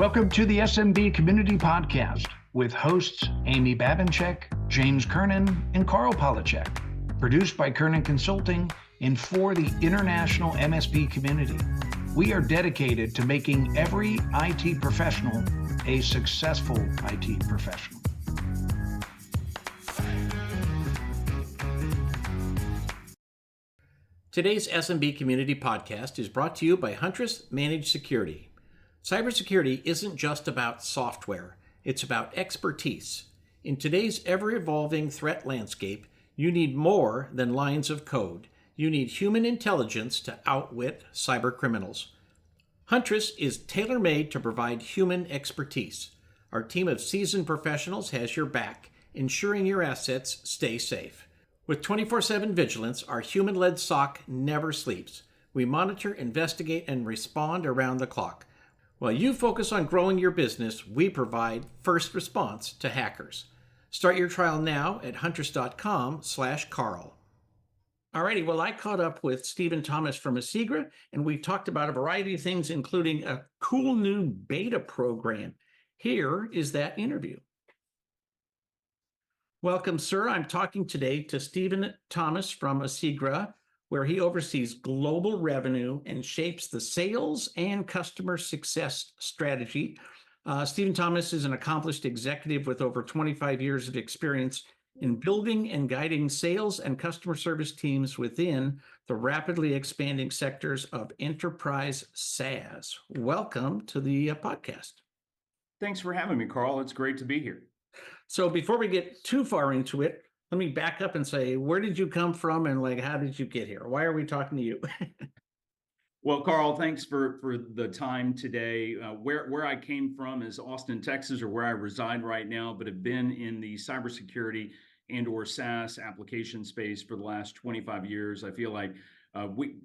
Welcome to the SMB Community Podcast with hosts Amy Babinchek, James Kernan, and Karl Polachek. Produced by Kernan Consulting and for the international MSP community. We are dedicated to making every IT professional a successful IT professional. Today's SMB Community Podcast is brought to you by Huntress Managed Security. Cybersecurity isn't just about software, it's about expertise. In today's ever-evolving threat landscape, you need more than lines of code. You need human intelligence to outwit cyber criminals. Huntress is tailor-made to provide human expertise. Our team of seasoned professionals has your back, ensuring your assets stay safe. With 24/7 vigilance, our human-led SOC never sleeps. We monitor, investigate, and respond around the clock. While you focus on growing your business, we provide first response to hackers. Start your trial now at huntress.com/Karl. Alrighty, well, I caught up with Stephen Thomas from Asigra, and we talked about a variety of things, including a cool new beta program. Here is that interview. Welcome, sir. I'm talking today to Stephen Thomas from Asigra, where he oversees global revenue and shapes the sales and customer success strategy. Stephen Thomas is an accomplished executive with over 25 years of experience in building and guiding sales and customer service teams within the rapidly expanding sectors of Enterprise SaaS. Welcome to the podcast. Thanks for having me, Karl. It's great to be here. So before we get too far into it, let me back up and say, where did you come from and how did you get here? Why are we talking to you? Well, Karl, thanks for the time today. Where I came from is Austin, Texas, or where I reside right now, but have been in the cybersecurity and or SaaS application space for the last 25 years. I feel like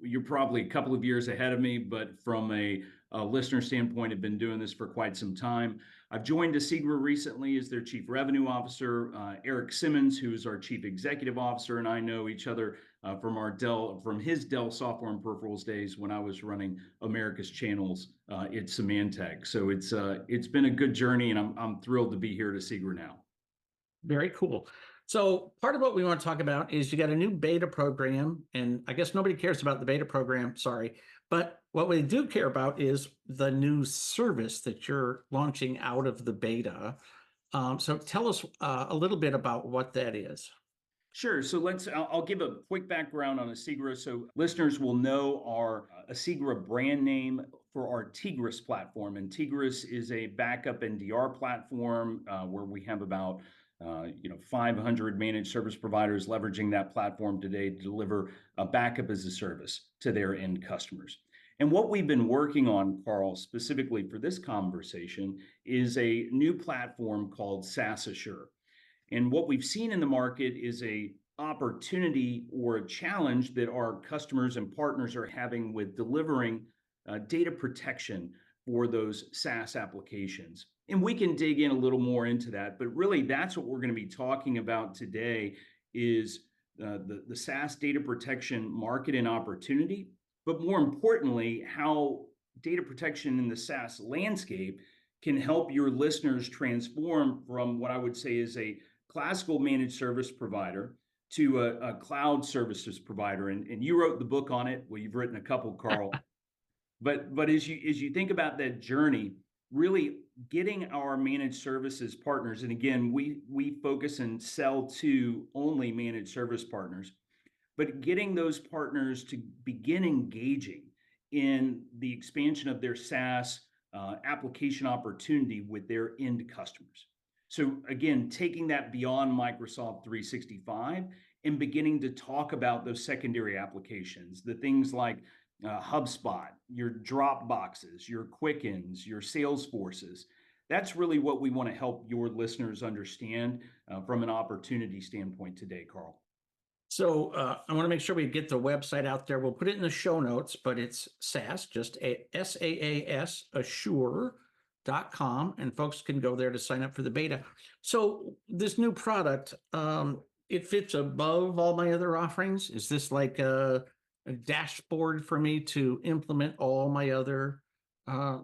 you're probably a couple of years ahead of me, but from a listener standpoint, have been doing this for quite some time. I've joined Asigra recently as their Chief Revenue Officer. Eric Simmons, who is our Chief Executive Officer, and I know each other from his Dell software and peripherals days when I was running America's channels at Symantec. So it's been a good journey, and I'm thrilled to be here at Asigra now. Very cool. So part of what we want to talk about is you got a new beta program, and I guess nobody cares about the beta program, sorry. But what we do care about is the new service that you're launching out of the beta. So tell us a little bit about what that is. Sure. So I'll give a quick background on Asigra so listeners will know our Asigra brand name for our Tigris platform. And Tigris is a backup NDR platform where we have about 500 managed service providers leveraging that platform today to deliver a backup as a service to their end customers. And what we've been working on, Karl, specifically for this conversation, is a new platform called SaaS Assure. And what we've seen in the market is a opportunity or a challenge that our customers and partners are having with delivering data protection for those SaaS applications. And we can dig in a little more into that, but really that's what we're going to be talking about today is the SaaS data protection market and opportunity, but more importantly, how data protection in the SaaS landscape can help your listeners transform from what I would say is a classical managed service provider to a cloud services provider. And you wrote the book on it. Well, you've written a couple, Karl. But as you think about that journey, really getting our managed services partners, and again, we focus and sell to only managed service partners, but getting those partners to begin engaging in the expansion of their SaaS application opportunity with their end customers. So again, taking that beyond Microsoft 365 and beginning to talk about those secondary applications, the things like HubSpot, your Dropboxes, your Quickens, your Salesforces. That's really what we want to help your listeners understand from an opportunity standpoint today, Karl. So I want to make sure we get the website out there. We'll put it in the show notes, but it's SaaS, just SaaS, assure.com, and folks can go there to sign up for the beta. So this new product, it fits above all my other offerings. Is this like a dashboard for me to implement all my other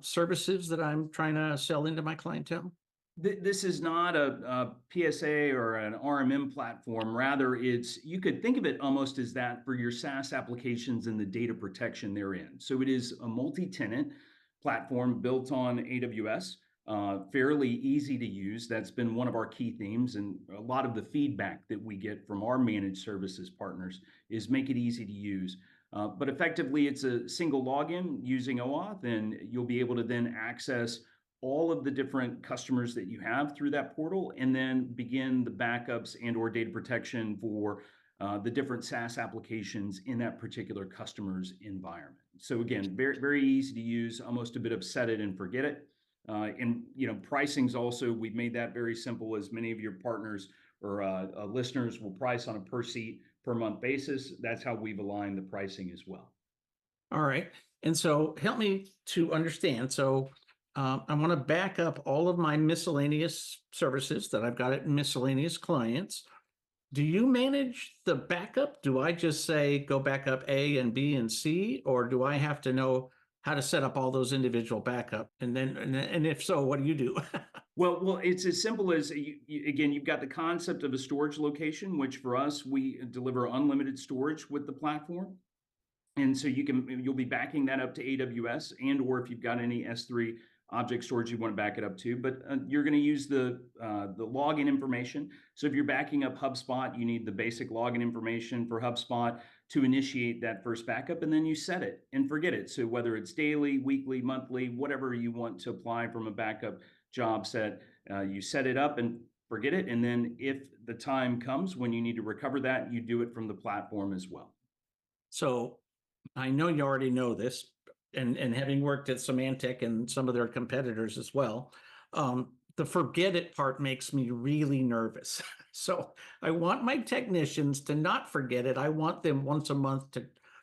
services that I'm trying to sell into my clientele? This is not a PSA or an RMM platform. Rather, you could think of it almost as that for your SaaS applications and the data protection therein. So it is a multi-tenant platform built on AWS, fairly easy to use. That's been one of our key themes, and a lot of the feedback that we get from our managed services partners is make it easy to use. But effectively, it's a single login using OAuth, and you'll be able to then access all of the different customers that you have through that portal, and then begin the backups and or data protection for the different SaaS applications in that particular customer's environment. So again, very, very easy to use, almost a bit of set it and forget it. And pricing's also, we've made that very simple, as many of your partners or listeners will price on a per seat per month basis. That's how we've aligned the pricing as well. All right. And so help me to understand. So I want to back up all of my miscellaneous services that I've got at miscellaneous clients. Do you manage the backup? Do I just say go back up A and B and C, or do I have to know how to set up all those individual backup? And if so, what do you do? Well, it's as simple as again, you've got the concept of a storage location, which for us, we deliver unlimited storage with the platform. And so you'll be backing that up to AWS, and or if you've got any S3 object storage you want to back it up to, but you're going to use the login information. So if you're backing up HubSpot, you need the basic login information for HubSpot to initiate that first backup, and then you set it and forget it. So whether it's daily, weekly, monthly, whatever you want to apply from a backup job set, you set it up and forget it. And then if the time comes when you need to recover that, you do it from the platform as well. So I know you already know this, and having worked at Symantec and some of their competitors as well, the forget it part makes me really nervous. So I want my technicians to not forget it. I want them once a month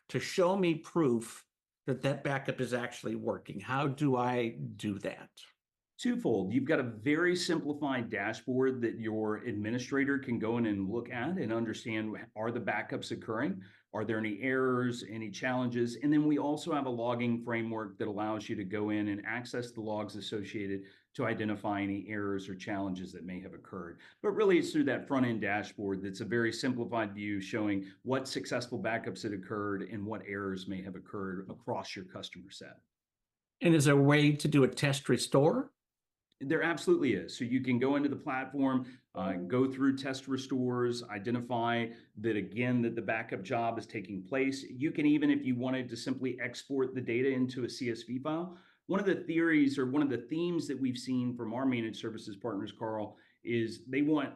to show me proof that that backup is actually working. How do I do that? Twofold. You've got a very simplified dashboard that your administrator can go in and look at and understand, are the backups occurring? Are there any errors, any challenges? And then we also have a logging framework that allows you to go in and access the logs associated to identify any errors or challenges that may have occurred. But really, it's through that front end dashboard that's a very simplified view showing what successful backups had occurred and what errors may have occurred across your customer set. And is there a way to do a test restore? There absolutely is. So you can go into the platform, go through test restores, identify that again, that the backup job is taking place. You can even, if you wanted to simply export the data into a CSV file. One of the theories or one of the themes that we've seen from our managed services partners, Karl, is they want,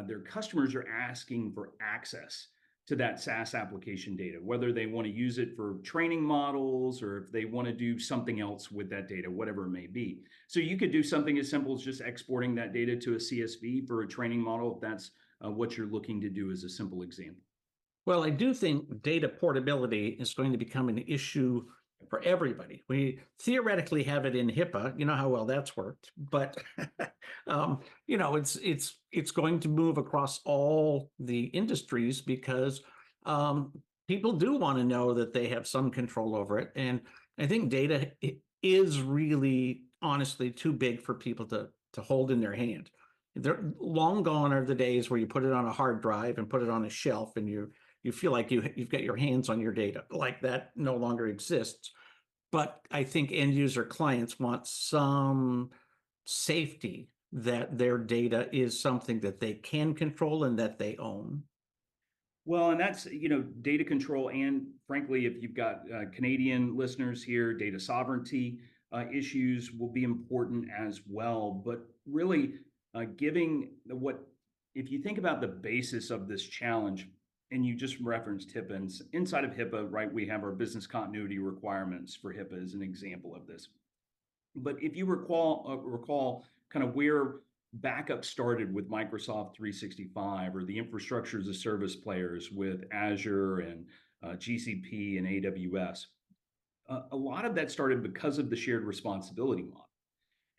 their customers are asking for access to that SaaS application data, whether they want to use it for training models or if they want to do something else with that data, whatever it may be. So you could do something as simple as just exporting that data to a CSV for a training model, if that's what you're looking to do as a simple example. Well, I do think data portability is going to become an issue for everybody. We theoretically have it in HIPAA, you know how well that's worked, but it's going to move across all the industries because people do want to know that they have some control over it. And I think data is really, honestly, too big for people to hold in their hand. They're long gone are the days where you put it on a hard drive and put it on a shelf and you feel like you've got your hands on your data. Like that no longer exists. But I think end user clients want some safety that their data is something that they can control and that they own. Well, and that's, data control. And frankly, if you've got Canadian listeners here, data sovereignty issues will be important as well. But really if you think about the basis of this challenge, and you just referenced HIPAA, and inside of HIPAA, right, we have our business continuity requirements for HIPAA as an example of this. But if you recall kind of where backup started with Microsoft 365 or the infrastructure as a service players with Azure and GCP and AWS, a lot of that started because of the shared responsibility model.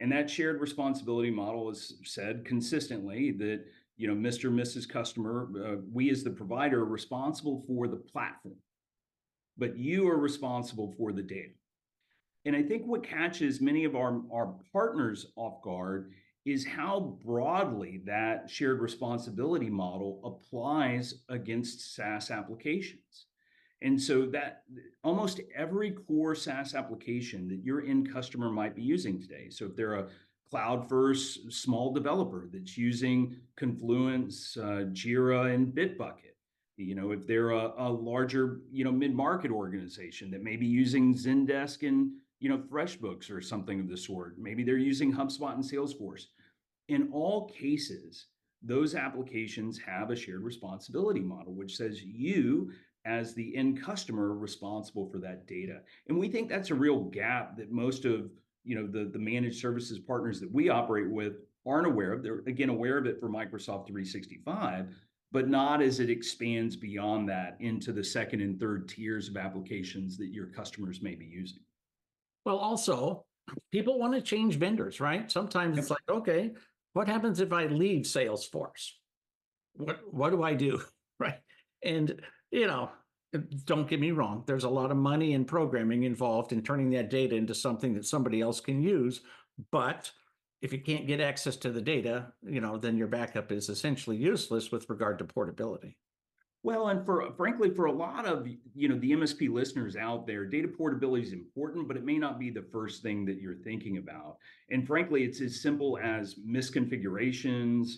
And that shared responsibility model has said consistently that Mr. and Mrs. Customer, we as the provider are responsible for the platform, but you are responsible for the data. And I think what catches many of our partners off guard is how broadly that shared responsibility model applies against SaaS applications. And so that almost every core SaaS application that your end customer might be using today. So if they're a cloud first small developer that's using Confluence, Jira, and Bitbucket, if they're a larger, mid-market organization that may be using Zendesk and, FreshBooks or something of the sort, maybe they're using HubSpot and Salesforce. In all cases, those applications have a shared responsibility model, which says you, as the end customer, are responsible for that data. And we think that's a real gap that most of the managed services partners that we operate with aren't aware of. They're again aware of it for Microsoft 365, but not as it expands beyond that into the second and third tiers of applications that your customers may be using. Well, also, people want to change vendors, right? Sometimes it's like, okay, what happens if I leave Salesforce? What do I do? Right. And, don't get me wrong, there's a lot of money and programming involved in turning that data into something that somebody else can use. But if you can't get access to the data, then your backup is essentially useless with regard to portability. Well, and frankly, for a lot of the MSP listeners out there, data portability is important, but it may not be the first thing that you're thinking about. And frankly, it's as simple as misconfigurations,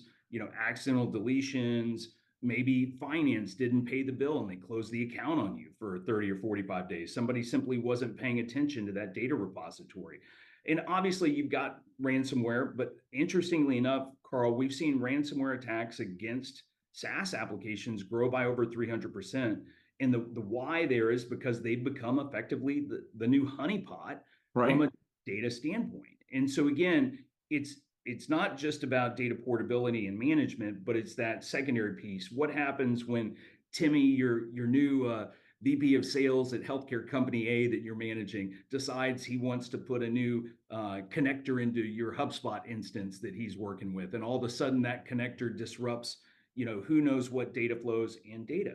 accidental deletions. Maybe finance didn't pay the bill and they closed the account on you for 30 or 45 days. Somebody simply wasn't paying attention to that data repository. And obviously, you've got ransomware, but interestingly enough, Karl, we've seen ransomware attacks against SaaS applications grow by over 300%. And the why there is because they've become effectively the new honeypot from Right. a data standpoint. And so again, it's not just about data portability and management, but it's that secondary piece. What happens when Timmy, your new VP of sales at healthcare company A that you're managing, decides he wants to put a new connector into your HubSpot instance that he's working with, and all of a sudden that connector disrupts who knows what data flows and data.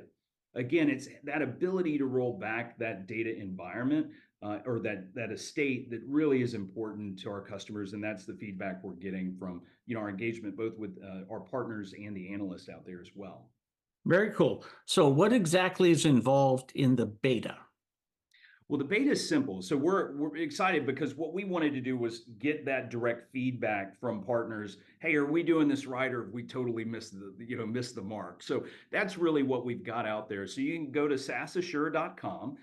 Again, it's that ability to roll back that data environment or that estate that really is important to our customers, and that's the feedback we're getting from our engagement both with our partners and the analysts out there as well. Very cool. So what exactly is involved in the beta? Well, the beta is simple. So we're excited because what we wanted to do was get that direct feedback from partners. Hey, are we doing this right, or have we totally missed the mark? So that's really what we've got out there. So you can go to saasassure.com.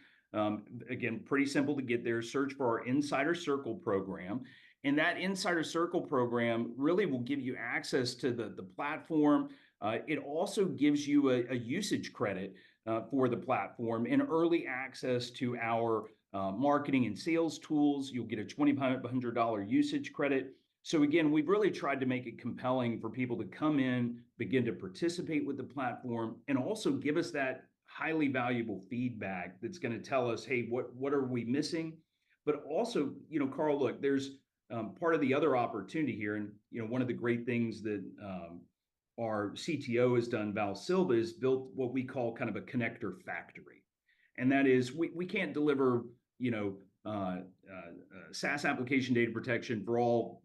Again, pretty simple to get there. Search for our Insider Circle program. And that Insider Circle program really will give you access to the platform. It also gives you a usage credit for the platform and early access to our marketing and sales tools. You'll get a $2,500 usage credit. So again, we've really tried to make it compelling for people to come in, begin to participate with the platform, and also give us that highly valuable feedback that's going to tell us, hey, what are we missing? But also, Karl, look, there's part of the other opportunity here, and one of the great things that our CTO has done, Val Silva, is built what we call kind of a connector factory. And that is, we can't deliver, SaaS application data protection for all,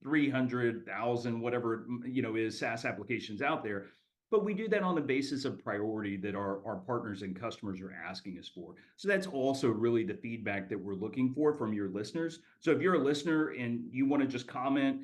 300,000, whatever, is SaaS applications out there. But we do that on the basis of priority that our partners and customers are asking us for. So that's also really the feedback that we're looking for from your listeners. So if you're a listener and you want to just comment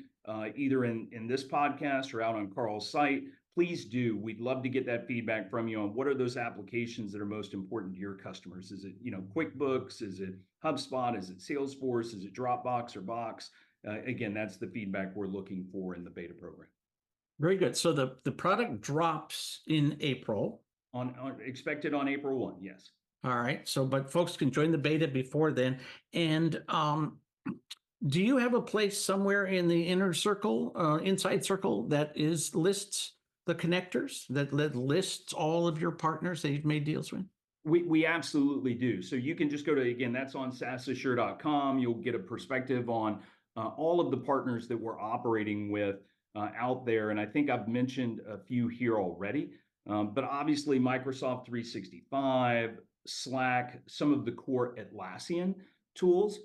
either in this podcast or out on Karl's site, please do. We'd love to get that feedback from you on what are those applications that are most important to your customers. Is it QuickBooks? Is it HubSpot? Is it Salesforce? Is it Dropbox or Box? Again, that's the feedback we're looking for in the beta program. Very good. So the product drops in April. Expected on April 1, yes. All right. So, but folks can join the beta before then. And do you have a place somewhere in the inner circle, inside circle, that lists the connectors, that lists all of your partners that you've made deals with? We absolutely do. So you can just go to, again, that's on saasassure.com. You'll get a perspective on all of the partners that we're operating with out there. And I think I've mentioned a few here already, but obviously Microsoft 365, Slack, some of the core Atlassian tools.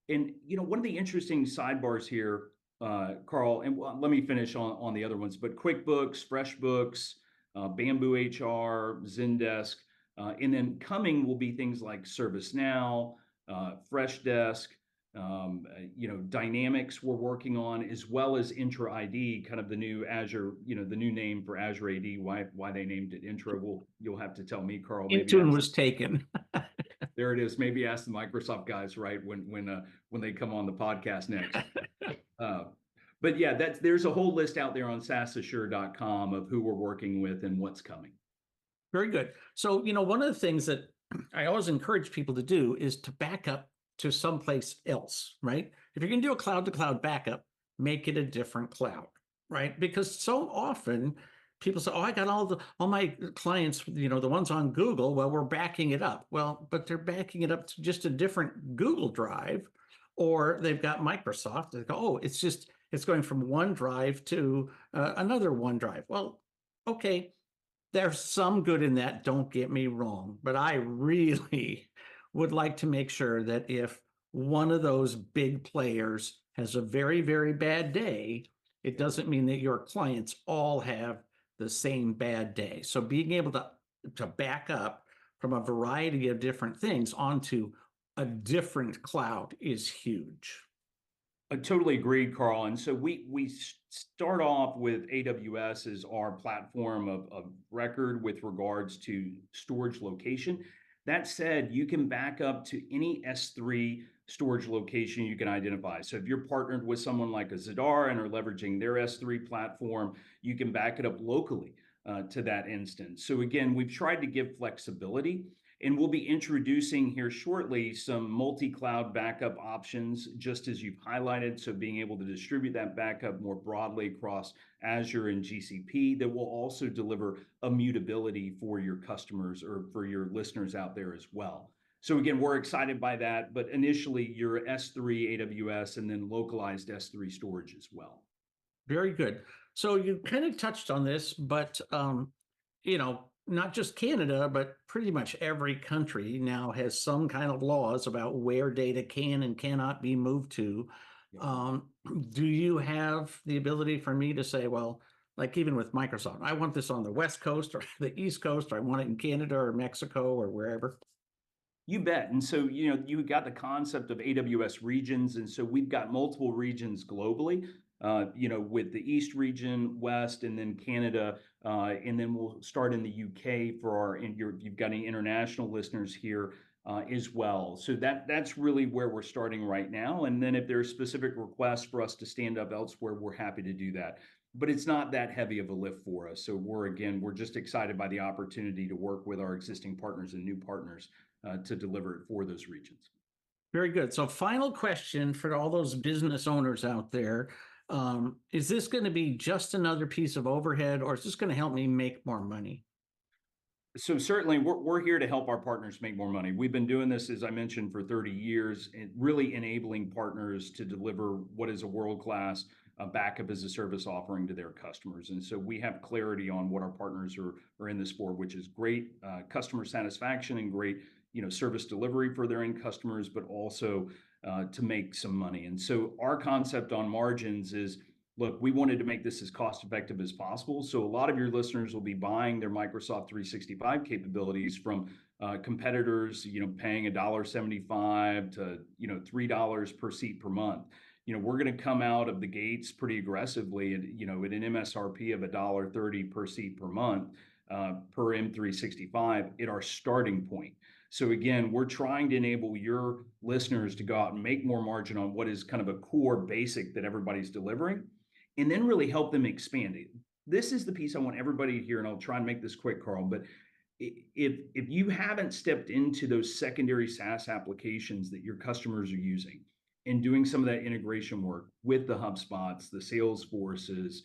And one of the interesting sidebars here, Karl, and let me finish on the other ones, but QuickBooks, FreshBooks, Bamboo HR, Zendesk, and then coming will be things like ServiceNow, Freshdesk, Dynamics we're working on, as well as Intra ID, kind of the new Azure, the new name for Azure AD. Why they named it Intra? You'll have to tell me, Karl. Maybe Intune was taken. there it is. Maybe ask the Microsoft guys, right, when they come on the podcast next. But yeah, there's a whole list out there on SaaSassure.com of who we're working with and what's coming. Very good. So, one of the things that I always encourage people to do is to back up to someplace else, right? If you're going to do a cloud-to-cloud backup, make it a different cloud, right? Because so often people say, "Oh, I got all my clients, the ones on Google." Well, we're backing it up. Well, but they're backing it up to just a different Google Drive, or they've got Microsoft. They go, "Oh, it's going from one drive to another OneDrive." Well, okay. There's some good in that, don't get me wrong, but I really would like to make sure that if one of those big players has a very, very bad day, it doesn't mean that your clients all have the same bad day. So being able to back up from a variety of different things onto a different cloud is huge. I totally agreed, Karl. And so we start off with AWS as our platform of record with regards to storage location. That said, you can back up to any S3 storage location you can identify. So if you're partnered with someone like a Zadar and are leveraging their S3 platform, you can back it up locally to that instance. So again, we've tried to give flexibility. And we'll be introducing here shortly some multi-cloud backup options, just as you've highlighted. So being able to distribute that backup more broadly across Azure and GCP, that will also deliver immutability for your customers or for your listeners out there as well. So again, we're excited by that, but initially your S3 AWS and then localized S3 storage as well. Very good. So you kind of touched on this, but not just Canada, but pretty much every country now has some kind of laws about where data can and cannot be moved to. Yeah. Do you have the ability for me to say, well, like even with Microsoft, I want this on the West Coast or the East Coast, or I want it in Canada or Mexico or wherever? You bet. And so, you got the concept of AWS regions. And so we've got multiple regions globally, with the East region, West, and then Canada. And then we'll start in the UK if you've got any international listeners here as well. So that's really where we're starting right now. And then if there's specific requests for us to stand up elsewhere, we're happy to do that. But it's not that heavy of a lift for us. So we're just excited by the opportunity to work with our existing partners and new partners to deliver it for those regions. Very good. So final question for all those business owners out there. Is this going to be just another piece of overhead, or is this going to help me make more money? So certainly we're here to help our partners make more money. We've been doing this, as I mentioned, for 30 years, and really enabling partners to deliver what is a world-class backup as a service offering to their customers. And so we have clarity on what our partners are in this for, which is great customer satisfaction and great service delivery for their end customers, but also to make some money. And so our concept on margins is, look, we wanted to make this as cost effective as possible. So a lot of your listeners will be buying their Microsoft 365 capabilities from competitors, paying $1.75 to $3 per seat per month. We're going to come out of the gates pretty aggressively at an MSRP of $1.30 per seat per month per M365 at our starting point. So again, we're trying to enable your listeners to go out and make more margin on what is kind of a core basic that everybody's delivering, and then really help them expand it. This is the piece I want everybody to hear, and I'll try and make this quick, Karl, but if you haven't stepped into those secondary SaaS applications that your customers are using and doing some of that integration work with the HubSpots, the Salesforces,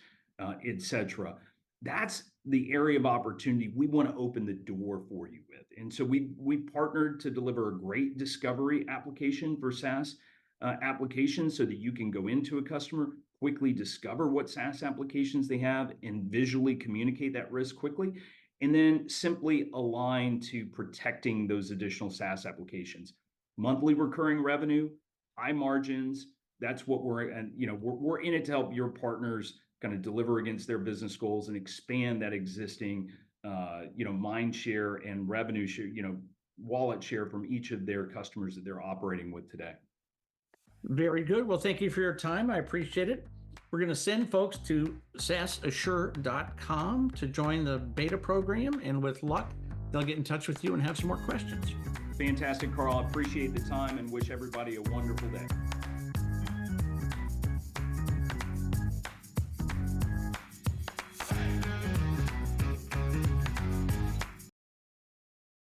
et cetera, that's the area of opportunity we want to open the door for you with. And so we partnered to deliver a great discovery application for SaaS applications so that you can go into a customer, quickly discover what SaaS applications they have and visually communicate that risk quickly, and then simply align to protecting those additional SaaS applications. Monthly recurring revenue, high margins. That's what we're in it to help your partners kind of deliver against their business goals and expand that existing mind share and revenue share, wallet share from each of their customers that they're operating with today. Very good. Well, thank you for your time. I appreciate it. We're going to send folks to SaaSassure.com to join the beta program, and with luck, they'll get in touch with you and have some more questions. Fantastic, Karl. I appreciate the time and wish everybody a wonderful day.